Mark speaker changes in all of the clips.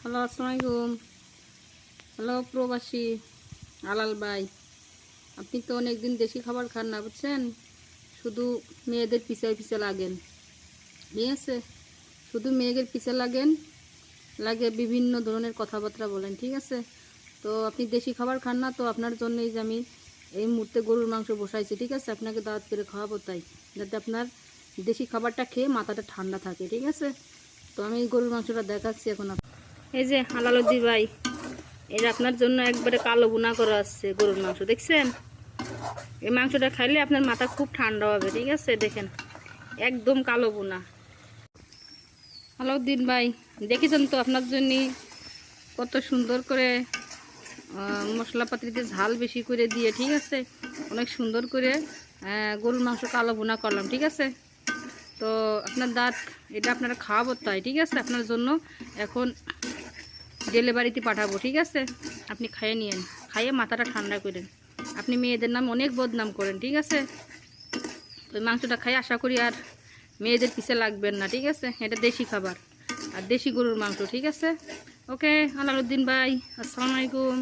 Speaker 1: Hello, আসসালামু আলাইকুম। Hello প্রবাসী আলাল ভাই, আপনি তো অনেক দিন দেশি খাবার খান না, বুঝছেন? শুধু মেয়েদের পিছে পিছে লাগেন, ঠিক আছে? শুধু মেয়েদের পিছে লাগে বিভিন্ন ধরনের কথাবার্তা বলেন, ঠিক আছে? তো আপনি দেশি খাবার খান না, তো আপনার জন্য এই যে আমি এই মুহূর্তে গরুর মাংস বসাইছি, ঠিক আছে? আপনাকে দাওয়াত করে খাওয়াবো, তাই যাতে আপনার দেশি খাবারটা খেয়ে মাথাটা ঠান্ডা থাকে, ঠিক আছে? তো আমি এই গরুর মাংসটা দেখাচ্ছি এখন। এই যে হালালুদ্দি ভাই, এটা আপনার জন্য একবারে কালো বুনা করা আছে গরুর মাংস, দেখছেন? এই মাংসটা খাইলে আপনার মাথা খুব ঠান্ডা হবে, ঠিক আছে? দেখেন, একদম কালো বুনা। আলাউদ্দিন ভাই, দেখেছেন তো আপনার জন্য কত সুন্দর করে মশলাপাতিতে ঝাল বেশি করে দিয়ে, ঠিক আছে? অনেক সুন্দর করে গরুর মাংস কালো বুনা করলাম, ঠিক আছে? তো আপনার দাঁত এটা আপনারা খাওয়াবো, তাই ঠিক আছে? আপনার জন্য এখন ডেলিভারিতে পাঠাবো, ঠিক আছে? আপনি খাইয়ে নিয়েন, খাইয়ে মাথাটা ঠান্ডা করেন। আপনি মেয়েদের নাম অনেক বদনাম করেন, ঠিক আছে? ওই মাংসটা খাই আশা করি আর মেয়েদের পিছে লাগবেন না, ঠিক আছে? এটা দেশি খাবার আর দেশি গরুর মাংস, ঠিক আছে? ওকে আলাউদ্দিন ভাই, আসসালামু আলাইকুম।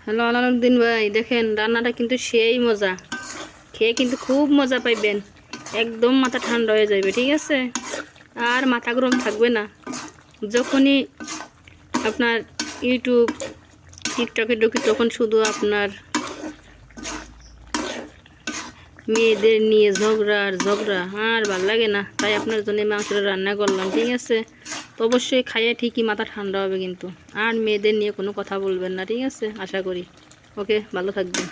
Speaker 1: হ্যালো আলাউদ্দিন ভাই, দেখেন রান্নাটা কিন্তু সেই মজা, খেয়ে কিন্তু খুব মজা পাইবেন। একদম মাথা ঠান্ডা হয়ে যাবে, ঠিক আছে? আর মাথা গরম থাকবে না। যখনই আপনার ইউটিউব টিকটকে ঢুকি তখন শুধু আপনার মেয়েদের নিয়ে ঝগড়া আর ঝগড়া, আর ভাল লাগে না। তাই আপনার জন্য মাংসটা রান্না করলাম, ঠিক আছে? তো অবশ্যই খাইয়ে ঠিকই মাথা ঠান্ডা হবে কিন্তু, আর মেয়েদের নিয়ে কোনো কথা বলবেন না, ঠিক আছে? আশা করি। ওকে, ভালো থাকবেন।